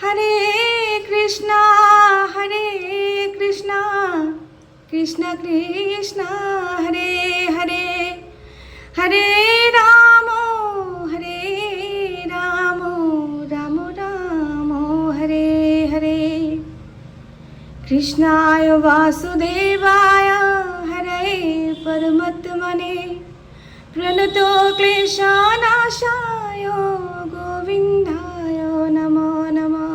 हरे कृष्णा कृष्ण कृष्ण हरे हरे हरे राम राम राम हरे हरे कृष्णाय वासुदेवाय हरे परमात्मने प्रणतो क्लेशनाशाय गोविन्दाय नमो नमः।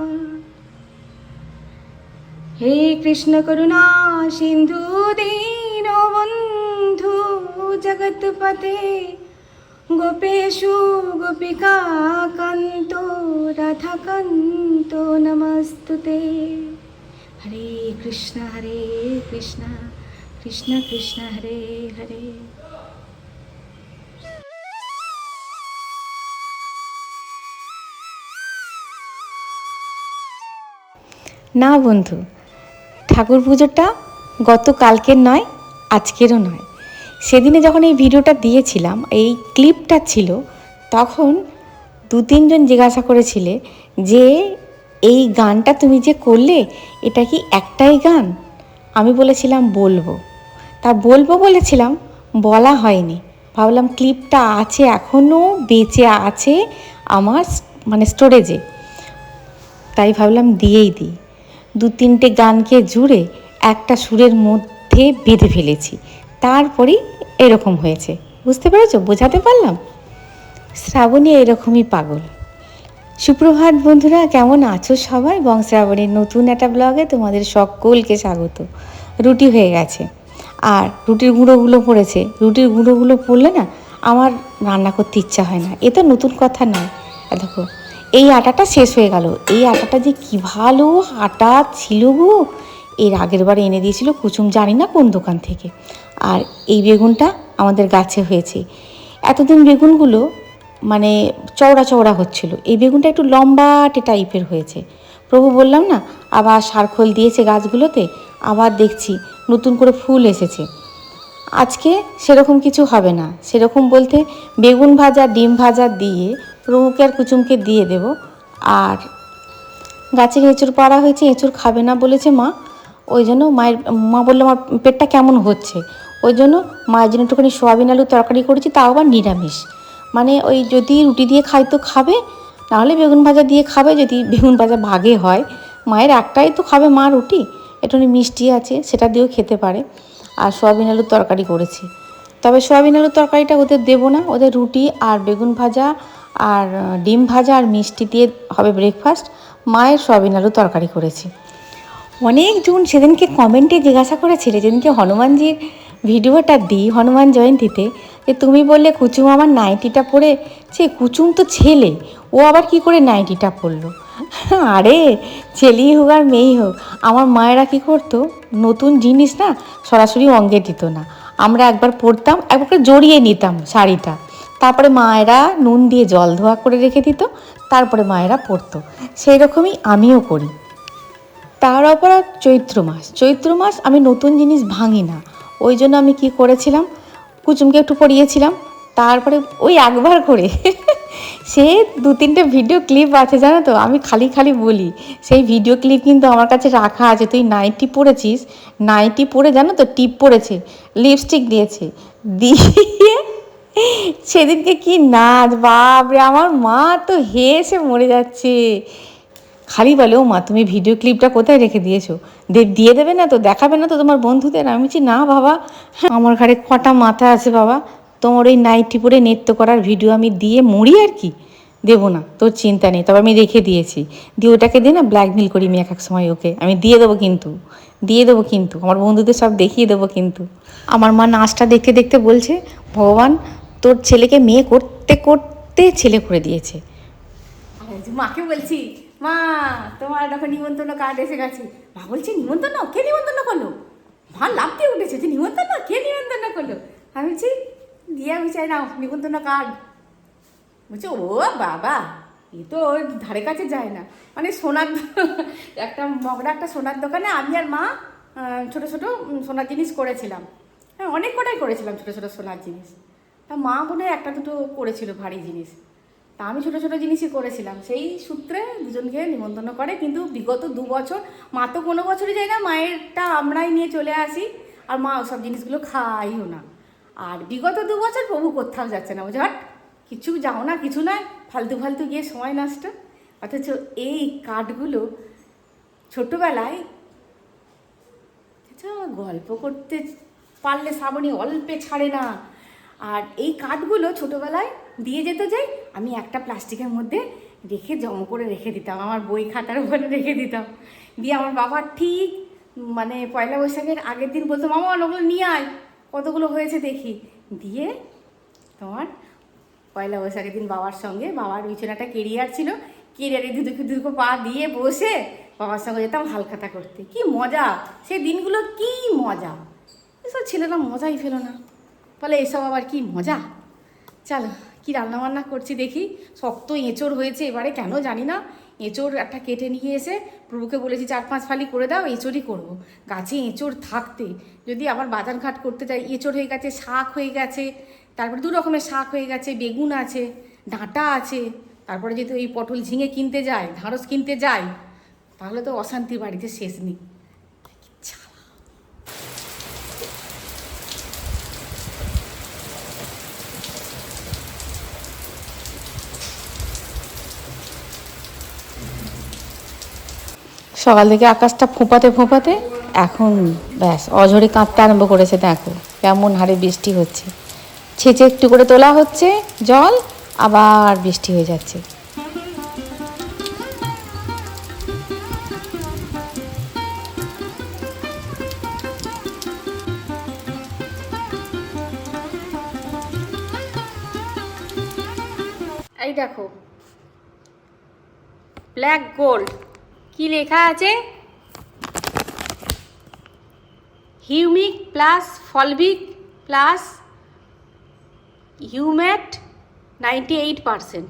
हे कृष्ण करुणा सिन्धु दीनबन्धु जगत्पते गोपेशु गोपिका कान्तो राधाकान्तो नमस्तुते। हरे कृष्ण कृष्ण कृष्ण हरे हरे। না বন্ধু, ঠাকুর পুজোটা গতকালকের নয়, আজকেরও নয়। সেদিনে যখন এই ভিডিওটা দিয়েছিলাম, এই ক্লিপটা ছিল, তখন 2-3 জন জিজ্ঞাসা করেছিলে যে এই গানটা তুমি যে করলে এটা কি একটাই গান? আমি বলেছিলাম বলবো, তা বলবো বলেছিলাম, বলা হয়নি। ভাবলাম ক্লিপটা আছে, এখনও বেঁচে আছে আমার স্টোরেজে, তাই ভাবলাম দিয়েই দিই। 2-3টে গানকে জুড়ে একটা সুরের মধ্যে বেঁধে ফেলেছি, তারপরেই এরকম হয়েছে। বুঝতে পেরেছো? বোঝাতে পারলাম? শ্রাবণী এরকমই পাগল। সুপ্রভাত বন্ধুরা, কেমন আছো সবাই? এবং শ্রাবণীর নতুন একটা ব্লগে তোমাদের সকলকে স্বাগত। রুটি হয়ে গেছে, আর রুটির গুঁড়োগুলো পড়েছে। রুটির গুঁড়োগুলো পড়লে না আমার রান্না করতে ইচ্ছা হয় না। এ তো নতুন কথা নয়। দেখো, এই আটাটা শেষ হয়ে গেল। এই আটাটা যে কী ভালো আটা ছিল গো! এর আগের বার এনে দিয়েছিল কুচুম, জানি না কোন দোকান থেকে। আর এই বেগুনটা আমাদের গাছে হয়েছে। এতদিন বেগুনগুলো চওড়া চওড়া হচ্ছিল, এই বেগুনটা একটু লম্বাটে টাইপের হয়েছে। প্রভু বললাম না, আবার সারখোল দিয়েছে গাছগুলোতে, আবার দেখছি নতুন করে ফুল এসেছে। আজকে সেরকম কিছু হবে না। সেরকম বলতে বেগুন ভাজা ডিম ভাজা দিয়ে প্রভুকে আর কুচুমকে দিয়ে দেব। আর গাছের এঁচুড় পাড়া হয়েছে, এঁচুড় খাবে না বলেছে মা, ওই জন্য মা বললো আমার পেটটা কেমন হচ্ছে, ওই জন্য মায়ের জন্য একটুখানি সোয়াবিন আলু তরকারি করেছি, তাও আবার নিরামিষ। ওই যদি রুটি দিয়ে খাই তো খাবে, নাহলে বেগুন ভাজা দিয়ে খাবে, যদি বেগুন ভাজা ভাগে হয়। মায়ের একটাই তো খাবে মা রুটি, একটুখানি মিষ্টি আছে, সেটা দিয়েও খেতে পারে। আর সোয়াবিন আলুর তরকারি করেছি। তবে সোয়াবিন আলুর তরকারিটা ওদের দেবো না, ওদের রুটি আর বেগুন ভাজা আর ডিম ভাজা আর মিষ্টি দিয়ে হবে ব্রেকফাস্ট। মায়ের সোয়াবিন আলুর তরকারি করেছি। অনেকজন সেদিনকে কমেন্টে জিজ্ঞাসা করেছিলে, যেদিনকে হনুমানজির ভিডিওটা দিই হনুমান জয়ন্তীতে, যে তুমি বললে কুচুম আমার নাইটিটা পরেছে। কুচুম তো ছেলে, ও আবার কি করে নাইটিটা পরলো? আরে ছেলেই হোক আর মেয়েই হোক, আমার মায়েরা কী করতো, নতুন জিনিস না সরাসরি অঙ্গে দিত না। আমরা একবার পরতাম, একবার জড়িয়ে নিতাম শাড়িটা, তারপরে মায়েরা নুন দিয়ে জল ধোয়া করে রেখে দিত, তারপরে মায়েরা পরতো। সেই রকমই আমিও করি। তার অপর চৈত্র মাস আমি নতুন জিনিস ভাঙি না। ওই জন্য আমি কি করেছিলাম, কুচুমকে একটু পরিয়েছিলাম, তারপরে ওই একবার করে সে 2-3টে ভিডিও ক্লিপ আছে জানো তো, আমি খালি বলি। সেই ভিডিও ক্লিপ কিন্তু আমার কাছে রাখা আছে। তুই নাইটি পরেছিস, নাইটি পরে জানো তো টিপ পরেছে, লিপস্টিক দিয়েছে, দিয়ে সেদিনকে কি নাচ, বাপরে! আমার মা তো হেসে মরে যাচ্ছে। খালি বলে, ও মা তুমি ভিডিও ক্লিপটা কোথায় রেখে দিয়েছো, দিয়ে দেবে না তো, দেখাবে না তো তোমার বন্ধুদের? আমি বলছি না বাবা, আমার ঘরে কটা মাথা আছে বাবা, তোমার ওই নাইটি পরে নৃত্য করার ভিডিও আমি দিয়ে মরি আর কি, দেবো না, তোর চিন্তা নেই। তবে আমি রেখে দিয়েছি, দিয়ে ওটাকে দিয়ে না ব্ল্যাকমেল করি আমি এক সময় ওকে। আমি দিয়ে দেবো কিন্তু আমার বন্ধুদের সব দেখিয়ে দেবো কিন্তু। আমার মা নাচটা দেখতে দেখতে বলছে, ভগবান তোর ছেলেকে মেয়ে করতে করতে ছেলে করে দিয়েছে। মাকে বলছি, মা তোমার দেখো নিমন্ত্রণ কার্ড এসে গেছে। মা বলছে, নিমন্ত্রণ? কে নিমন্ত্রণ করলো? মা লাভ দিয়ে উঠেছে যে নিমন্ত্রণ, কে নিমন্ত্রণ করলো? আমি বলছি দিয়া চাই নাও নিমন্ত্রণ কার্ড। বলছে ও বাবা, এ তো ওর ধারে কাছে যায় না। সোনার একটা সোনার দোকানে আমি আর মা ছোটো ছোটো সোনার জিনিস করেছিলাম। হ্যাঁ, অনেক কটাই করেছিলাম ছোটো ছোটো সোনার জিনিস। তা মা মনে হয় একটা দুটো করেছিল ভারী জিনিস। তা আমি ছোটো ছোটো জিনিসই করেছিলাম, সেই সূত্রে দুজনকে নিমন্ত্রণ করে। কিন্তু বিগত 2 বছর মা তো কোনো বছরই যায় না, মায়েরটা আমরাই নিয়ে চলে আসি, আর মা সব জিনিসগুলো খাইও না। আর বিগত 2 বছর প্রভু কোথাও যাচ্ছে না, বুঝে হট কিছু যাও না, কিছু নয়, ফালতু ফালতু গিয়ে সময় নষ্ট। অথচ এই কার্ডগুলো ছোটোবেলায় গল্প করতে পারলে শ্রাবণী অল্পে ছাড়ে না। আর এই কার্ডগুলো ছোটোবেলায় দিয়ে যেতে যাই, আমি একটা প্লাস্টিকের মধ্যে রেখে জমা করে রেখে দিতাম, আমার বই খাতার উপরে রেখে দিতাম। দিয়ে আমার বাবা ঠিক মানে পয়লা বৈশাখের আগের দিন বলতো, মামা ওগুলো নিয়ে আয়, কতগুলো হয়েছে দেখি। দিয়ে তোমার পয়লা বৈশাখের দিন বাবার সঙ্গে, বাবার বিছানাটা কেরিয়ার ছিল, কেরিয়ারে দুটো পা দিয়ে বসে বাবার সঙ্গে যেতাম হালখাতা করতে। কি মজা সেই দিনগুলো, কি মজা! এসব ছেলেরা মজাই ফেলো না, বলে এসব আবার কি মজা। চলো কি রান্নাবান্না করছি দেখি। শক্ত এঁচড় হয়েছে এবারে, কেন জানি না। এঁচড় একটা কেটে নিয়ে এসে প্রভুকে বলেছি 4-5 ফালি করে দাও, এঁচড়ই করবো। গাছে এঁচড় থাকতে যদি আবার বাজারঘাট করতে যাই, এঁচড় হয়ে গেছে, শাক হয়ে গেছে, তারপরে 2 রকমের শাক হয়ে গেছে, বেগুন আছে, ডাঁটা আছে, তারপরে যেহেতু এই পটল ঝিঙে কিনতে যাই, ঢাঁড়স কিনতে যাই, তাহলে তো অশান্তি বাড়িতে শেষ নেই। সকাল থেকে আকাশটা ফোঁপাতে ফোঁপাতে এখন ব্যাস অঝরে কাঁপতে আরম্ভ করেছে। দেখো কেমন হারে বৃষ্টি হচ্ছে, ছেঁচে একটু করে তোলা হচ্ছে জল, আবার বৃষ্টি হয়ে যাচ্ছে। এই দেখো ব্ল্যাক গোল্ড কি লেখা আছে, humic plus fulvic plus humate 98%,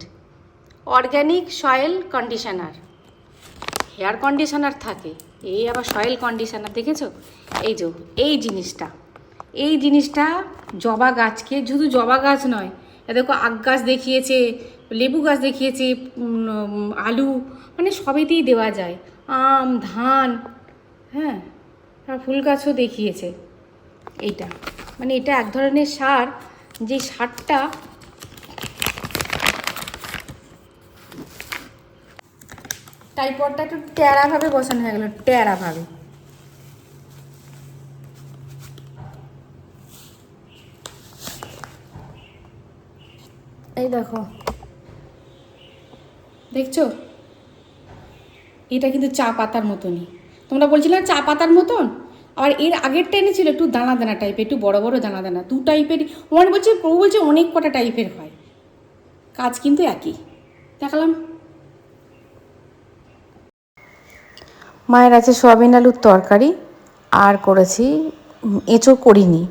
organic soil conditioner. Hair conditioner থাকে, এই আবার সয়েল কন্ডিশনার, দেখেছো? এই জিনিসটা জবা গাছকে, শুধু জবা গাছ নয়, দেখো আখ গাছ দেখিয়েছে, লেবু গাছ দেখিয়েছে, আলু, মানে সবেতেই দেওয়া যায়, আম, ধান, হ্যাঁ, আর ফুল গাছও দেখিয়েছে। এইটা মানে এটা এক ধরনের সার, যে সারটা টাইপডটা একটু ট্যাড়াভাবে বসানো হয়ে গেল, ট্যাড়াভাবে। এই দেখো, দেখছো? এটা কিন্তু চা পাতার মতনই, তোমরা বলছিলে চা পাতার মতন, আর এর আগেরটা এনেছিল একটু দানা দানা টাইপের, একটু বড় বড় দানা দানা, 2 টাইপের। আমার বলছে প্রভু বলছে অনেক কটা টাইপের হয়, কাজ কিন্তু একই। দেখালাম। মায়ের আছে সয়াবিন আলুর তরকারি, আর করেছি এঁচড় করিনি,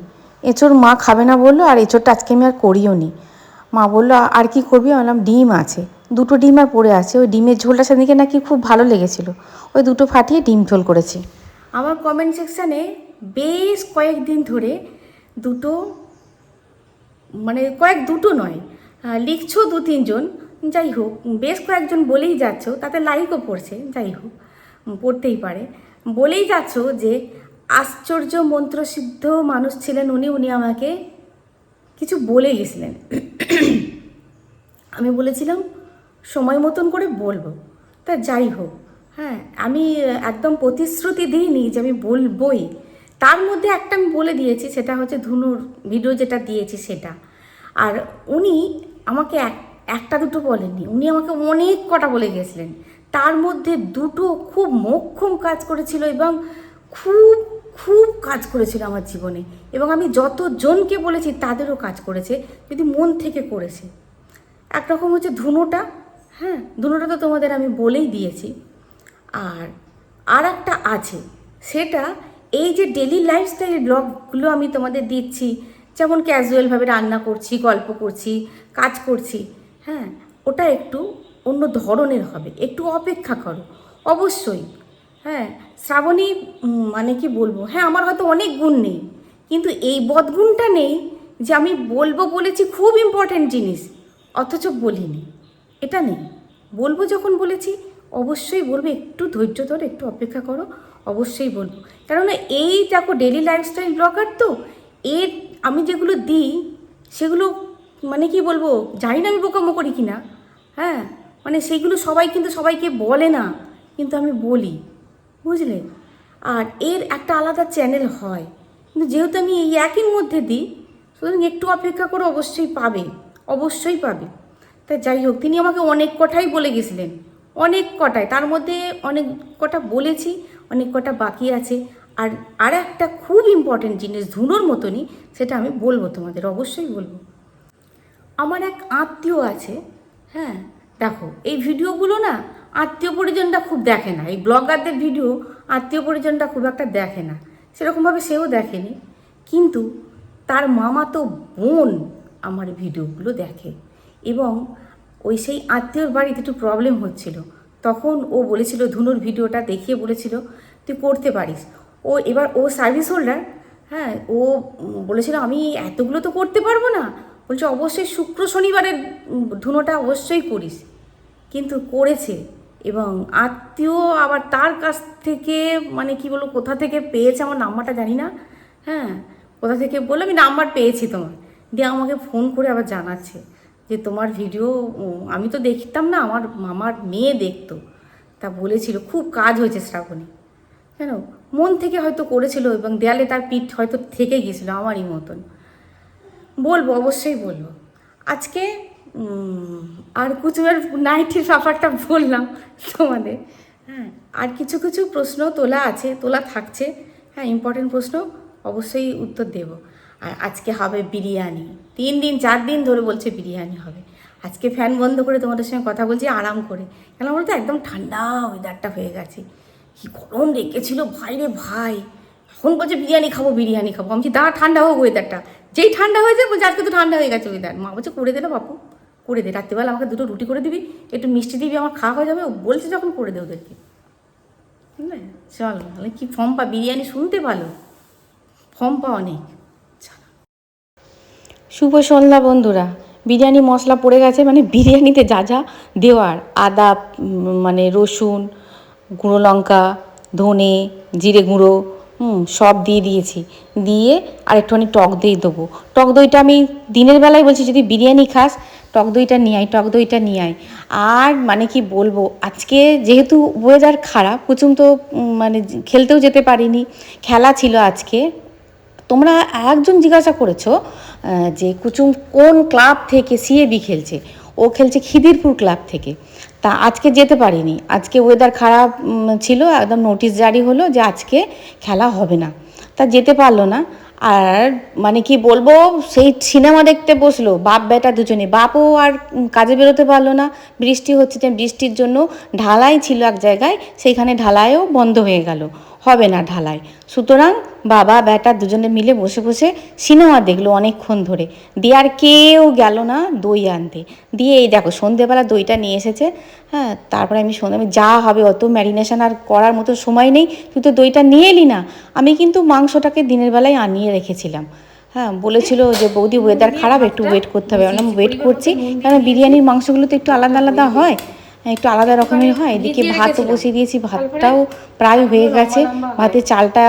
এঁচড় মা খাবে না বললো, আর এঁচড়টা আজকে আমি আর করিও নি। মা বললো আর কি করবি, আমি বললাম ডিম আছে, 2টো ডিম আর পড়ে আছে, ওই ডিমের ঝোলটা সেদিকে নাকি খুব ভালো লেগেছিলো, ওই 2টো ফাটিয়ে ডিম ঝোল করেছি। আমার কমেন্ট সেকশানে বেশ কয়েকদিন ধরে দুটো, মানে দুটো নয়, লিখছো 2-3 জন, যাই হোক বেশ কয়েকজন বলেই যাচ্ছ, তাতে লাইকও পড়ছে, যাই হোক পড়তেই পারে, বলেই যাচ্ছ যে আশ্চর্য মন্ত্রসিদ্ধ মানুষ ছিলেন উনি আমাকে কিছু বলে গেছিলেন। আমি বলেছিলাম সময় মতন করে বলবো, তা যাই হোক, হ্যাঁ, আমি একদম প্রতিশ্রুতি দিইনি যে আমি বলবই। তার মধ্যে একটা আমি বলে দিয়েছি, সেটা হচ্ছে ধুনুর ভিডিও যেটা দিয়েছি সেটা। আর উনি আমাকে একটা দুটো বলেননি, উনি আমাকে অনেক কটা বলে গেছিলেন। তার মধ্যে 2টো খুব মোক্ষম কাজ করেছিল, এবং খুব খুব কাজ করেছিল আমার জীবনে, এবং আমি যতজনকে বলেছি তাদেরও কাজ করেছে, যদি মন থেকে করেছে। একরকম হচ্ছে ধুনোটা, হ্যাঁ, ধুনোটা তো তোমাদের আমি বলেই দিয়েছি। আর একটা আছে, সেটা এই যে ডেলি লাইফস্টাইল ব্লগগুলো আমি তোমাদের দিচ্ছি, যেমন ক্যাজুয়ালভাবে রান্না করছি, গল্প করছি, কাজ করছি, হ্যাঁ, ওটা একটু অন্য ধরনের হবে, একটু অপেক্ষা করো অবশ্যই। হ্যাঁ, শ্রাবণী মানে কি বলবো, হ্যাঁ আমার হয়তো অনেক গুণ নেই, কিন্তু এই বদগুণটা নেই যে আমি বলবো বলেছি খুব ইম্পর্ট্যান্ট জিনিস অথচ বলিনি। এটা নেই। বলবো যখন বলেছি অবশ্যই বলবো, একটু ধৈর্য ধরে একটু অপেক্ষা করো, অবশ্যই বলবো। কেননা এই দেখো ডেলি লাইফস্টাইল ব্লগার তো, এর আমি যেগুলো দিই সেগুলো মানে কি বলবো, জানি না আমি বোকামো করি কি না, হ্যাঁ, মানে সেইগুলো সবাই কিন্তু সবাইকে বলে না, কিন্তু আমি বলি, বুঝলে। আর এর একটা আলাদা চ্যানেল হয়, কিন্তু যেহেতু আমি এই একই মধ্যে দিই, সুতরাং একটু অপেক্ষা করে অবশ্যই পাবে, অবশ্যই পাবে। তা যাই হোক, তিনি আমাকে অনেক কথাই বলে গেছিলেন, অনেক কটায়, তার মধ্যে অনেক কটা বলেছি, অনেক কটা বাকি আছে। আর একটা খুব ইম্পর্টেন্ট জিনিস ধুনোর মতনই, সেটা আমি বলবো তোমাদের, অবশ্যই বলবো। আমার এক আত্মীয় আছে, হ্যাঁ, দেখো এই ভিডিওগুলো না আত্মীয় পরিজনটা খুব দেখে না, এই ব্লগারদের ভিডিও আত্মীয় পরিজনটা খুব একটা দেখে না, সেরকমভাবে সেও দেখেনি, কিন্তু তার মামাতো বোন আমার ভিডিওগুলো দেখে। এবং ওই সেই আত্মীয়র বাড়িতে একটু প্রবলেম হচ্ছিল, তখন ও বলেছিল, ধুনুর ভিডিওটা দেখিয়ে বলেছিল তুই করতে পারিস। ও সার্ভিস হোল্ডার, হ্যাঁ, ও বলেছিল আমি এতগুলো তো করতে পারবো না, বলছে অবশ্যই শুক্র শনিবারের ধুনোটা অবশ্যই করিস, কিন্তু করেছে। এবং আত্মীয় আবার তার কাছ থেকে মানে কি বলবো, কোথা থেকে পেয়েছে আমার নাম্বারটা জানি না, হ্যাঁ, কোথা থেকে বললো আমি নাম্বার পেয়েছি তোমার, দিয়ে আমাকে ফোন করে আবার জানাচ্ছে যে তোমার ভিডিও আমি তো দেখতাম না, আমার মামার মেয়ে দেখতো, তা বলেছিল খুব কাজ হয়েছে শ্রাবণী, কেন মন থেকে হয়তো করেছিল, এবং দেয়ালে তার পিঠ হয়তো থেকে গিয়েছিলো আমারই মতন। বলবো, অবশ্যই বলবো। আজকে আর কুচুমের নাইটির ব্যাপারটা বললাম তোমাদের, হ্যাঁ, আর কিছু কিছু প্রশ্ন তোলা আছে, তোলা থাকছে, হ্যাঁ, ইম্পর্টেন্ট প্রশ্ন, অবশ্যই উত্তর দেব। আর আজকে হবে বিরিয়ানি, 3 দিন 4 দিন ধরে বলছে বিরিয়ানি হবে। আজকে ফ্যান বন্ধ করে তোমাদের সঙ্গে কথা বলছি আরাম করে, কেন বলতো একদম ঠান্ডা ওয়েদারটা হয়ে গেছে, কি গরম রেখেছিল ভাই রে ভাই, এখন বলছে বিরিয়ানি খাবো বিরিয়ানি খাবো, আমি বলছি দাঁড়া ঠান্ডা হোক ওয়েদারটা, যেই ঠান্ডা হয়েছে বলছে আজকে তো ঠান্ডা হয়ে গেছে ওয়েদার, মা বলছে করে দে না বাপু, করে দে, রাত্রিবেলা আমাকে 2টো রুটি করে দিবি, একটু মিষ্টি দিবি, আমার খাওয়া হয়ে যাবে, ও বলছে যখন করে দে ওদেরকে, বুঝলে। চল তাহলে কি ফর্ম পা, বিরিয়ানি শুনতে ভালো, ফর্ম পা অনেক। শুভ সন্ধ্যা বন্ধুরা। বিরিয়ানি মশলা পড়ে গেছে, মানে বিরিয়ানিতে যা যা দেওয়ার, আদা, মানে রসুন, গুঁড়ো লঙ্কা, ধনে, জিরে গুঁড়ো, সব দিয়ে দিয়েছি। দিয়ে আর একটুখানি টক দই দেবো। টক দইটা আমি দিনের বেলায় বলছি যদি বিরিয়ানি খাস টক দইটা নিয়ে আয়, টক দইটা নিয়ে আয়। আর মানে কি বলবো, আজকে যেহেতু ওয়েদার খারাপ, কুচুম তো মানে খেলতেও যেতে পারিনি, খেলা ছিল আজকে। তোমরা একজন জিজ্ঞাসা করেছো যে কুচুম কোন ক্লাব থেকে সিএবি খেলছে, ও খেলছে খিদিরপুর ক্লাব থেকে। তা আজকে যেতে পারিনি, আজকে ওয়েদার খারাপ ছিল, একদম নোটিশ জারি হলো যে আজকে খেলা হবে না, তা যেতে পারলো না। আর মানে কি বলবো, সেই সিনেমা দেখতে বসলো বাপ বেটা দুজনে, বাপও আর কাজে বেরোতে পারলো না, বৃষ্টি হচ্ছে, বৃষ্টির জন্য ঢালাই ছিল এক জায়গায়, সেইখানে ঢালাইও বন্ধ হয়ে গেল, হবে না ঢালাই। সুতরাং বাবা বেটা দুজনে মিলে বসে বসে সিনেমা দেখলো অনেকক্ষণ ধরে, দিয়ে আর কেউ গেল না দই আনতে। দিয়ে এই দেখো সন্ধেবেলা দইটা নিয়ে এসেছে, হ্যাঁ, তারপরে আমি যা হবে, অত ম্যারিনেশন আর করার মতো সময় নেই, তুই তো দইটা নিয়ে এলি না। আমি কিন্তু মাংসটাকে দিনের বেলায় আনিয়ে রেখেছিলাম, হ্যাঁ, বলেছিল যে বৌদি ওয়েদার খারাপ একটু ওয়েট করতে হবে, আমি ওয়েট করছি, কারণ বিরিয়ানির মাংসগুলো তো একটু আলাদা আলাদা হয়, একটু আলাদা রকমের হয়। এদিকে ভাতও বসিয়ে দিয়েছি, ভাতটাও প্রায় হয়ে গেছে, ভাতের চালটা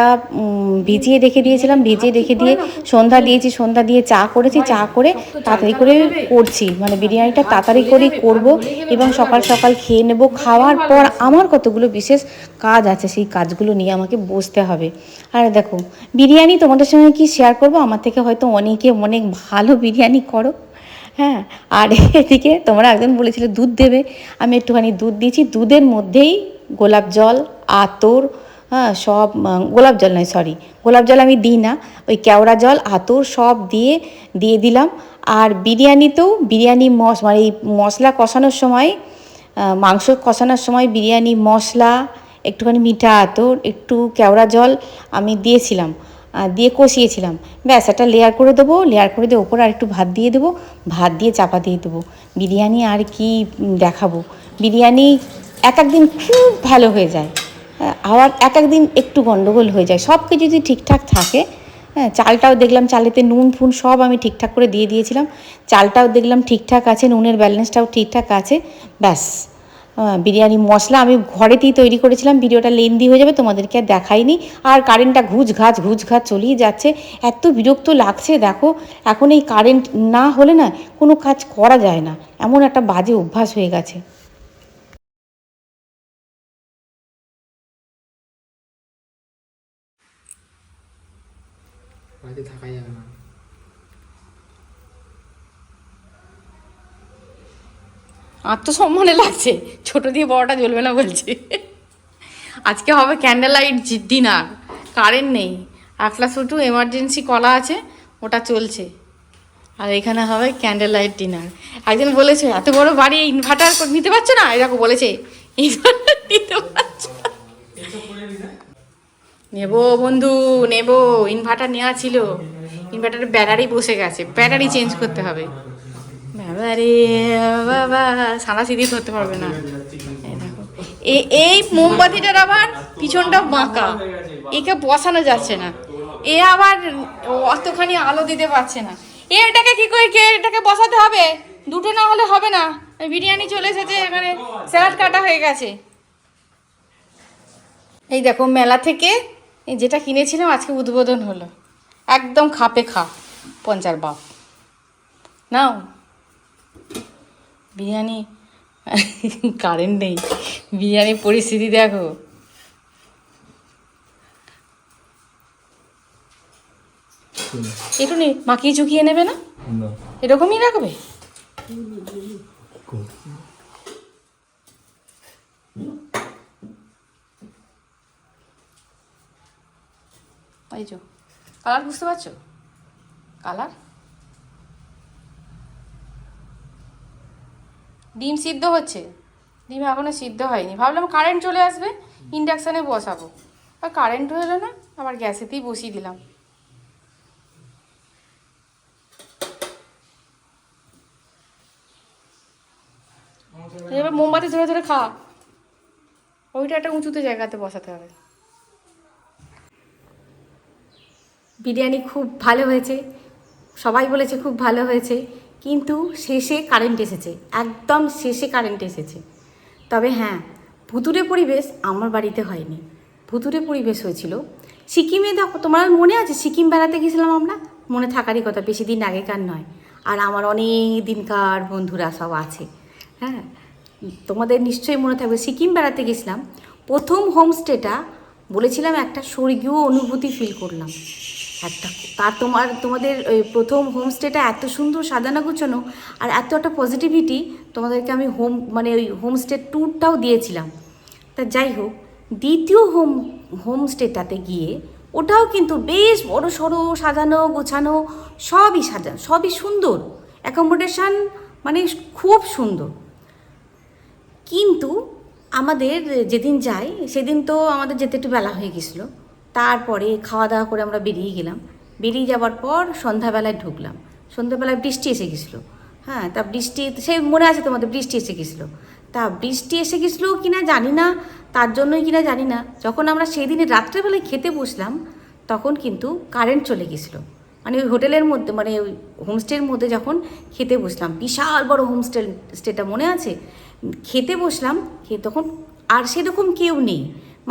ভিজিয়ে রেখে দিয়েছিলাম, ভিজিয়ে রেখে দিয়ে সন্ধ্যা দিয়েছি, সন্ধ্যা দিয়ে চা করেছি, চা করে তাড়াতাড়ি করে করছি, মানে বিরিয়ানিটা তাড়াতাড়ি করেই করব এবং সকাল সকাল খেয়ে নেব। খাওয়ার পর আমার কতগুলো বিশেষ কাজ আছে, সেই কাজগুলো নিয়ে আমাকে বসতে হবে। আর দেখো বিরিয়ানি তোমাদের সঙ্গে কি শেয়ার করব, আমার থেকে হয়তো অনেকে অনেক ভালো বিরিয়ানি করো, হ্যাঁ। আর এদিকে তোমরা একজন বলেছিল দুধ দেবে, আমি একটুখানি দুধ দিয়েছি, দুধের মধ্যেই গোলাপ জল, আতর, হ্যাঁ, সব, গোলাপ জল নয় সরি, গোলাপ জল আমি দিই না, ওই কেওড়া জল আতর সব দিয়ে দিলাম। আর বিরিয়ানিতেও বিরিয়ানি মানে এই মশলা কষানোর সময়, মাংস কষানোর সময় বিরিয়ানি মশলা, একটুখানি মিঠা আতর, একটু কেওড়া জল আমি দিয়েছিলাম, দিয়ে কষিয়েছিলাম। ব্যাস একটা লেয়ার করে দেবো, লেয়ার করে দিয়ে ওপরে আর একটু ভাত দিয়ে দেবো, ভাত দিয়ে চাপা দিয়ে দেবো। বিরিয়ানি আর কি দেখাবো, বিরিয়ানি এক একদিন খুব ভালো হয়ে যায়, আবার এক একদিন একটু গন্ডগোল হয়ে যায়, সব কিছু যদি ঠিকঠাক থাকে হ্যাঁ, চালটাও দেখলাম চালেতে নুন ফুন সব আমি ঠিকঠাক করে দিয়ে দিয়েছিলাম, চালটাও দেখলাম ঠিকঠাক আছে, নুনের ব্যালেন্সটাও ঠিকঠাক আছে। ব্যাস, বিরিয়ানি মশলা আমি ঘরেতেই তৈরি করেছিলাম। ভিডিওটা লেন্দি হয়ে যাবে, তোমাদেরকে আর দেখাইনি। আর কারেন্টটা ঘুচ ঘাচ চলেই যাচ্ছে, এত বিরক্ত লাগছে। দেখো এখন এই কারেন্ট না হলে না কোনো কাজ করা যায় না, এমন একটা বাজে অভ্যাস হয়ে গেছে। বাড়িতে থাকা যাবে না। আত্মসম্মানে লাগছে, ছোট দিয়ে বড়টা জ্বলবে না বলছে। আজকে হবে ক্যান্ডেল লাইট ডিনার, কারেন্ট নেই, একলা শুধু এমার্জেন্সি কলা আছে, ওটা চলছে। আর এখানে হবে ক্যান্ডেল লাইট ডিনার। একজন বলেছে এত বড় বাড়ি ইনভার্টার নিতে পারছো না, এরকম বলেছে, ইনভার্টার নিতে পারছো না। নেবো বন্ধু নেবো, ইনভার্টার নেওয়া ছিল, ইনভার্টারের ব্যাটারি বসে গেছে, ব্যাটারি চেঞ্জ করতে হবে। বাবা রে বাবা, সাদা সিঁড়ি ধরতে পারবে না। এই দেখো, এই মোমবাতিটার আবার পিছনটা বাঁকা, একে বসানো যাচ্ছে না, এ আবার অতখানি আলো দিতে পারছে না। এটাকে কি করে এটাকে বসাতে হবে, দুটো না হলে হবে না। বিরিয়ানি চলে এসেছে, এখানে স্যালাড কাটা হয়ে গেছে। এই দেখো মেলা থেকে যেটা কিনেছিলাম আজকে উদ্বোধন হলো, একদম খাপে খাপ, পঞ্চার বাপ। নাও বিরিয়ানি, কারেন্ট নেই, বিরিয়ানির পরিস্থিতি দেখো। একটু মাখিয়ে চুকিয়ে নেবে না, এরকমই রাখবে। এই যে কালার বুঝতে পারছো, কালার। ডিম সিদ্ধ হচ্ছে, ডিম এখনো সিদ্ধ হয়নি। ভাবলাম কারেন্ট চলে আসবে, ইন্ডাকশানে বসাবো, আর কারেন্ট হলো না, আবার গ্যাসেতেই বসিয়ে দিলাম। এবার মোমবাতি ধরে ধরে খা, ওইটা একটা উঁচুতে জায়গাতে বসাতে হবে। বিরিয়ানি খুব ভালো হয়েছে, সবাই বলেছে খুব ভালো হয়েছে, কিন্তু শেষে কারেন্ট এসেছে, একদম শেষে কারেন্ট এসেছে। তবে হ্যাঁ, ভুতুরে পরিবেশ আমার বাড়িতে হয়নি, ভুতুরে পরিবেশ হয়েছিল সিকিমে। দেখো তোমার মনে আছে সিকিম বেড়াতে গেছিলাম আমরা, মনে থাকারই কথা, বেশি দিন আগেকার নয়। আর আমার অনেক দিনকার বন্ধুরা সব আছে, হ্যাঁ, তোমাদের নিশ্চয়ই মনে থাকবে। সিকিম বেড়াতে গেছিলাম, প্রথম হোমস্টেটা বলেছিলাম একটা স্বর্গীয় অনুভূতি ফিল করলাম একটা। তার তোমাদের ওই প্রথম হোমস্টেটা এত সুন্দর সাজানো গুছানো, আর এত একটা পজিটিভিটি, তোমাদেরকে আমি ওই হোমস্টে ট্যুরটাও দিয়েছিলাম। তা যাই হোক, দ্বিতীয় হোমস্টেটাতে গিয়ে ওটাও কিন্তু বেশ বড় সড়ো সাজানো গোছানো, সবই সুন্দর, অ্যাকোমোডেশন মানে খুব সুন্দর। কিন্তু আমাদের যেদিন যাই সেদিন তো আমাদের যেতে একটু বেলা হয়ে গেছিলো। তারপরে খাওয়া দাওয়া করে আমরা বেরিয়ে গেলাম, বেরিয়ে যাওয়ার পর সন্ধ্যাবেলায় ঢুকলাম। সন্ধ্যাবেলায় বৃষ্টি এসে গেছিলো, হ্যাঁ, তা বৃষ্টি সে মনে আছে তোমাদের, বৃষ্টি এসে গেছিলো। তা বৃষ্টি এসে গেছিলো কিনা জানি না, তার জন্যই কিনা জানি না, যখন আমরা সেই দিনে রাত্রেবেলায় খেতে বসলাম তখন কিন্তু কারেন্ট চলে গেছিলো। মানে ওই হোটেলের মধ্যে, মানে ওই হোমস্টের মধ্যে যখন খেতে বসলাম, বিশাল বড় হোমস্টেটা মনে আছে, খেতে বসলাম, তখন আর সেরকম কেউ নেই,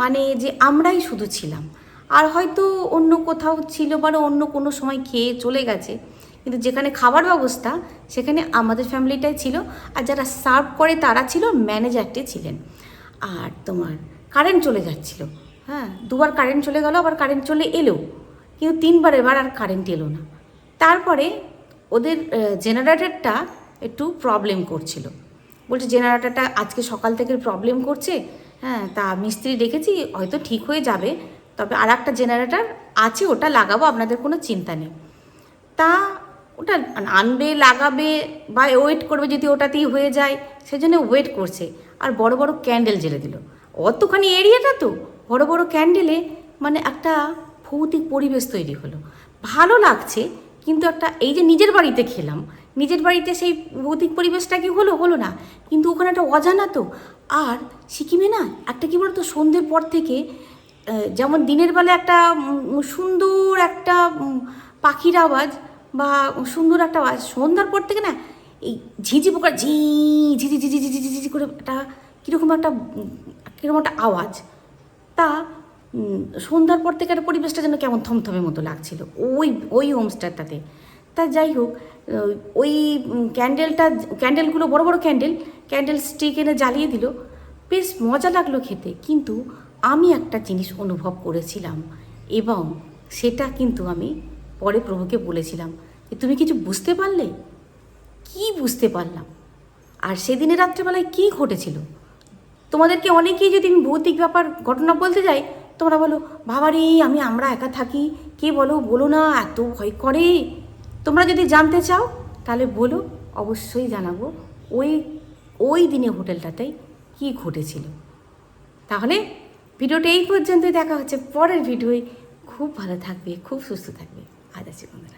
মানে যে আমরাই শুধু ছিলাম। আর হয়তো অন্য কোথাও ছিল বা অন্য কোনো সময় খেয়ে চলে গেছে, কিন্তু যেখানে খাবার ব্যবস্থা সেখানে আমাদের ফ্যামিলিটাই ছিল, আর যারা সার্ভ করে তারা ছিল, ম্যানেজারটি ছিলেন। আর তোমার কারেন্ট চলে যাচ্ছিল, হ্যাঁ, দুবার কারেন্ট চলে গেল, আবার কারেন্ট চলে এলো, কিন্তু এবার আর কারেন্ট এলো না। তারপরে ওদের জেনারেটরটা একটু প্রবলেম করছিল, বলছে জেনারেটরটা আজকে সকাল থেকে প্রবলেম করছে, হ্যাঁ, তা মিস্ত্রি ডেকেছি, হয়তো ঠিক হয়ে যাবে, তবে আর একটা জেনারেটর আছে, ওটা লাগাবো, আপনাদের কোনো চিন্তা নেই। তা ওটা আনবে, লাগাবে বা ওয়েট করবে যদি ওটাতেই হয়ে যায়, সেজন্য ওয়েট করছে। আর বড় বড় ক্যান্ডেল জ্বেলে দিল, অতখানি এরিয়াটা তো, বড় বড় ক্যান্ডেলে মানে একটা ভৌতিক পরিবেশ তৈরি হলো। ভালো লাগছে, কিন্তু একটা এই যে নিজের বাড়িতে খেলাম, নিজের বাড়িতে সেই ভৌতিক পরিবেশটা কি হলো না, কিন্তু ওখানে একটা অজানা তো। আর সিকিমে না একটা কি বলতো, সন্ধ্যের পর থেকে যেমন দিনের বেলা একটা সুন্দর একটা পাখির আওয়াজ বা সুন্দর একটা আওয়াজ, সন্ধ্যার পর থেকে না এই ঝিঝি পোকার ঝি ঝিঝি ঝিঝি ঝিঝি ঝিঝি করে একটা কীরকম একটা আওয়াজ, তা সন্ধ্যার পর থেকে একটা পরিবেশটা যেন কেমন থমথমে মতো লাগছিল ওই হোমস্টেটাতে। তা যাই হোক, ওই ক্যান্ডেলগুলো বড় বড় ক্যান্ডেল স্টিক এনে জ্বালিয়ে দিল, বেশ মজা লাগলো খেতে। কিন্তু আমি একটা জিনিস অনুভব করেছিলাম এবং সেটা কিন্তু আমি পরে প্রভুকে বলেছিলাম যে তুমি কিছু বুঝতে পারলে? কি বুঝতে পারলাম? আর সেদিনের রাত্রেবেলায় কী ঘটেছিল? তোমাদেরকে অনেকেই যদি আমি ভৌতিক ঘটনা বলতে যাই, তোমরা বলো বাবারে আমরা একা থাকি, কে বলো না, এত ভয় করে। তোমরা যদি জানতে চাও তাহলে বলো, অবশ্যই জানাবো ওই দিনে হোটেলটাতেই কী ঘটেছিল। তাহলে ভিডিওটা এই পর্যন্তই, দেখা হচ্ছে পরের ভিডিওয়। খুব ভালো থাকবে, খুব সুস্থ থাকবে। আজ আছে বন্ধুরা।